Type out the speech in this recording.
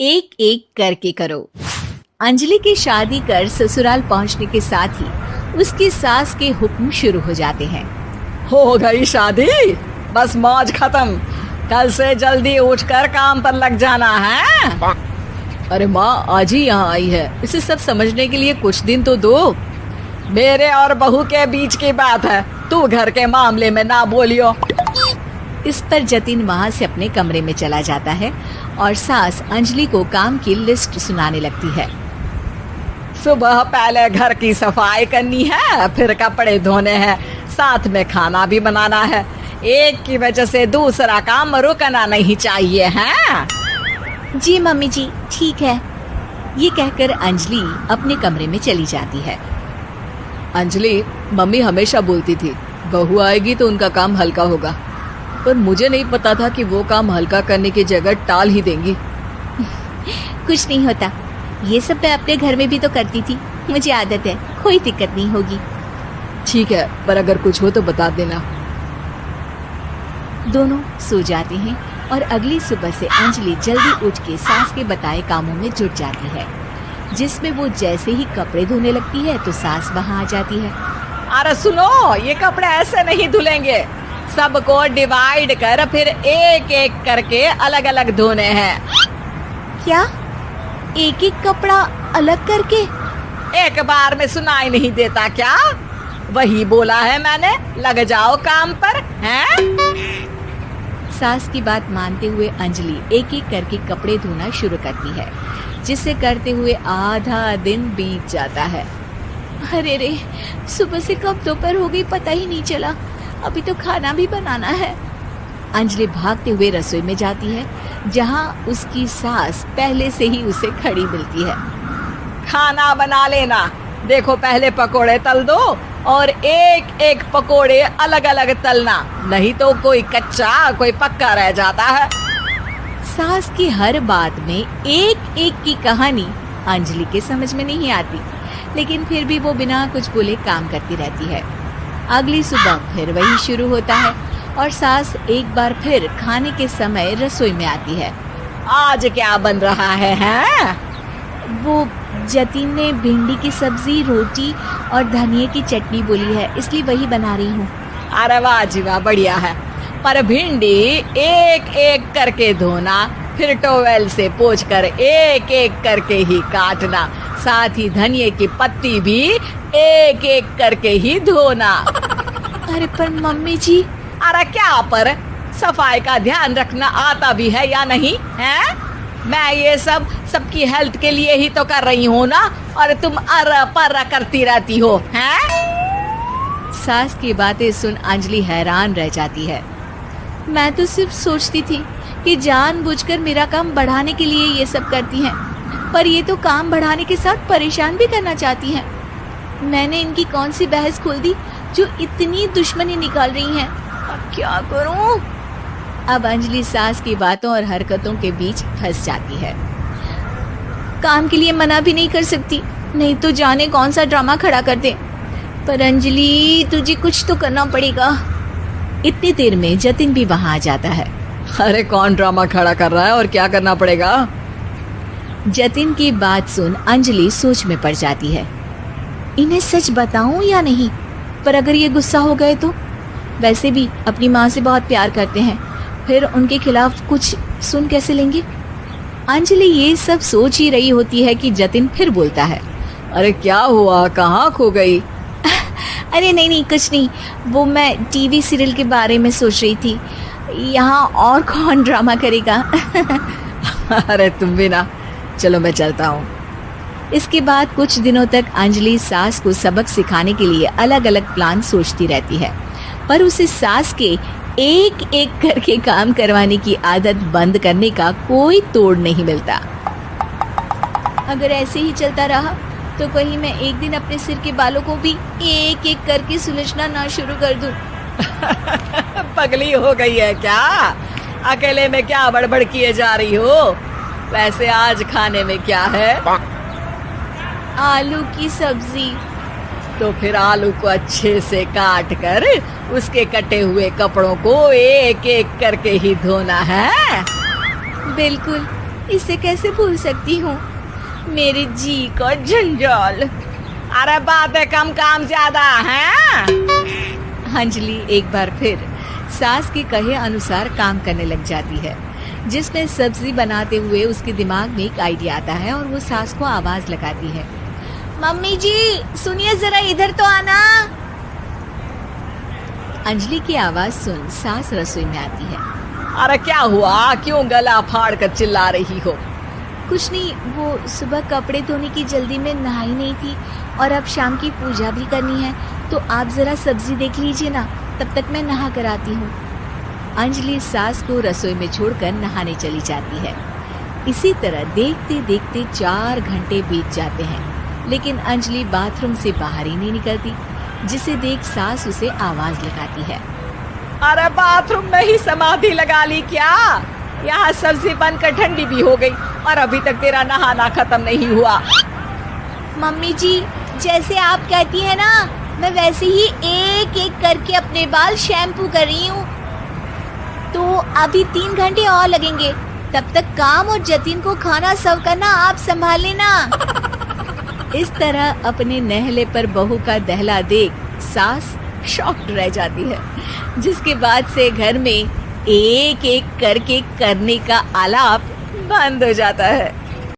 एक एक करके करो। अंजलि की शादी कर ससुराल पहुंचने के साथ ही उसकी सास के हुक्म शुरू हो जाते हैं। हो गई शादी, बस मौज खत्म। कल से जल्दी उठकर काम पर लग जाना है। अरे माँ आज ही यहाँ आई है, इसे सब समझने के लिए कुछ दिन तो दो। मेरे और बहू के बीच की बात है, तू घर के मामले में ना बोलियो। इस पर जतिन वहाँ से अपने कमरे में चला जाता है और सास अंजलि को काम की लिस्ट सुनाने लगती है। सुबह पहले घर की सफाई करनी है, फिर कपड़े धोने हैं, साथ में खाना भी बनाना है। एक की वजह से दूसरा काम रुकना नहीं चाहिए है। जी मम्मी जी ठीक है। ये कहकर अंजलि अपने कमरे में चली जाती है। अंजलि, मम्मी हमेशा बोलती थी बहू आएगी तो उनका काम हल्का होगा, पर मुझे नहीं पता था कि वो काम हल्का करने की जगह टाल ही देंगी। कुछ नहीं होता, ये सब मैं अपने घर में भी तो करती थी, मुझे आदत है, कोई दिक्कत नहीं होगी। ठीक है, पर अगर कुछ हो तो बता देना। दोनों सो जाते हैं और अगली सुबह से अंजलि जल्दी उठ के सास के बताए कामों में जुट जाती है, जिसमें वो जैसे ही कपड़े धोने लगती है तो सास वहाँ आ जाती है। अरे सुनो, ये कपड़े ऐसे नहीं धुलेंगे, सबको डिवाइड कर फिर एक एक करके अलग अलग धोने हैं। क्या एक एक कपड़ा अलग करके? एक बार में सुनाई नहीं देता क्या? वही बोला है मैंने, लग जाओ काम पर हैं? सास की बात मानते हुए अंजलि एक एक करके कपड़े धोना शुरू करती है, जिसे करते हुए आधा दिन बीत जाता है। अरे रे, सुबह से कब दोपहर हो गई पता ही नहीं चला, अभी तो खाना भी बनाना है। अंजलि भागते हुए रसोई में जाती है, जहाँ उसकी सास पहले से ही उसे खड़ी मिलती है। खाना बना लेना, देखो पहले पकोड़े तल दो और एक एक पकोड़े अलग अलग तलना, नहीं तो कोई कच्चा कोई पक्का रह जाता है। सास की हर बात में एक एक की कहानी अंजलि के समझ में नहीं आती, लेकिन फिर भी वो बिना कुछ बोले काम करती रहती है। अगली सुबह फिर वही शुरू होता है और सास एक बार फिर खाने के समय रसोई में आती है। आज क्या बन रहा है हैं? वो जतिन ने भिंडी की सब्जी, रोटी और धनिए की चटनी बोली है, इसलिए वही बना रही हूँ। अरे वाह जी वाह, बढ़िया है। पर भिंडी एक एक करके धोना, फिर टोवेल से पोंछकर एक एक करके ही काटना, साथ ही धनिए की पत्ती भी एक एक करके ही धोना। अरे पर मम्मी जी। अरे क्या पर, सफाई का ध्यान रखना आता भी है या नहीं है? मैं ये सब सबकी हेल्थ के लिए ही तो कर रही हूँ ना, और तुम अरा परा करती रहती हो हैं? सास की बातें सुन अंजलि हैरान रह जाती है। मैं तो सिर्फ सोचती थी कि जानबूझकर मेरा काम बढ़ाने के लिए ये सब करती हैं, पर ये तो काम बढ़ाने के साथ परेशान भी करना चाहती हैं। मैंने इनकी कौन सी बहस खोल दी जो इतनी दुश्मनी निकाल रही हैं? अब क्या करूं? अब अंजलि सास की बातों और हरकतों के बीच फंस जाती है। काम के लिए मना भी नहीं कर सकती, नहीं तो जाने कौन सा ड्रामा खड़ा कर दे। पर अंजलि तुझे कुछ तो करना पड़ेगा। इतनी देर में जतिन भी वहां आ जाता है। अरे कौन ड्रामा खड़ा कर रहा है और क्या करना पड़ेगा? जतिन की बात सुन अंजलि सोच में पड़ जाती है। इन्हें सच बताऊं या नहीं? पर अगर ये गुस्सा हो गए तो? वैसे भी अपनी माँ से बहुत प्यार करते हैं, फिर उनके खिलाफ कुछ सुन कैसे लेंगे? अंजलि ये सब सोच ही रही होती है कि जतिन फिर बोलता है। अरे क्या हुआ, कहाँ खो गई? अरे नहीं कुछ नहीं, वो मैं टीवी सीरियल के बारे में सोच रही थी। यहाँ और कौन ड्रामा करेगा? अरे तुम भी ना, चलो मैं चलता हूँ। इसके बाद कुछ दिनों तक अंजलि सास को सबक सिखाने के लिए अलग अलग प्लान सोचती रहती है, पर उसे सास के एक एक करके काम करवाने की आदत बंद करने का कोई तोड़ नहीं मिलता। अगर ऐसे ही चलता रहा तो कहीं मैं एक दिन अपने सिर के बालों को भी एक एक करके सुलझना ना शुरू कर दूं। पगली हो गई है क्या? अकेले में क्या बड़बड़ किए जा रही हो? वैसे आज खाने में क्या है? आलू की सब्जी। तो फिर आलू को अच्छे से काट कर उसके कटे हुए कपड़ों को एक एक करके ही धोना है। बिल्कुल, इसे कैसे भूल सकती हूँ? मेरे जी का जंजाल। अरे बातें कम काम ज्यादा हैं। अंजलि एक बार फिर सास के कहे अनुसार काम करने लग जाती है, जिसमें सब्जी बनाते हुए उसके दिमाग में एक आइडिया आता है और वो सास को आवाज लगाती है। मम्मी जी सुनिए, जरा इधर तो आना। अंजलि की आवाज सुन सास रसोई में आती है। अरे क्या हुआ, क्यों गला फाड़ कर चिल्ला रही हो? कुछ नहीं, वो सुबह कपड़े धोने की जल्दी में नहाई नहीं थी और अब शाम की पूजा भी करनी है, तो आप जरा सब्जी देख लीजिए ना, तब तक मैं नहा कर आती हूँ। अंजलि सास को रसोई में छोड़कर नहाने चली जाती है। इसी तरह देखते देखते 4 घंटे बीत जाते हैं, लेकिन अंजलि बाथरूम से बाहर ही नहीं निकलती, जिसे देख सास उसे आवाज लगाती है। अरे बाथरूम में ही समाधि लगा ली क्या? यहाँ सब्जी बनकर ठंडी भी हो गई और अभी तक तेरा नहाना खत्म नहीं हुआ। मम्मी जी जैसे आप कहती हैं ना, मैं वैसे ही एक एक करके अपने बाल शैम्पू कर रही हूँ। तो अभी 3 घंटे और लगेंगे, तब तक काम और जतिन को खाना सर्व करना आप संभाल लेना। इस तरह अपने नहले पर बहू का दहला देख सास शॉक्ड रह जाती है, जिसके बाद से घर में एक एक करके करने का आलाप बंद हो जाता है।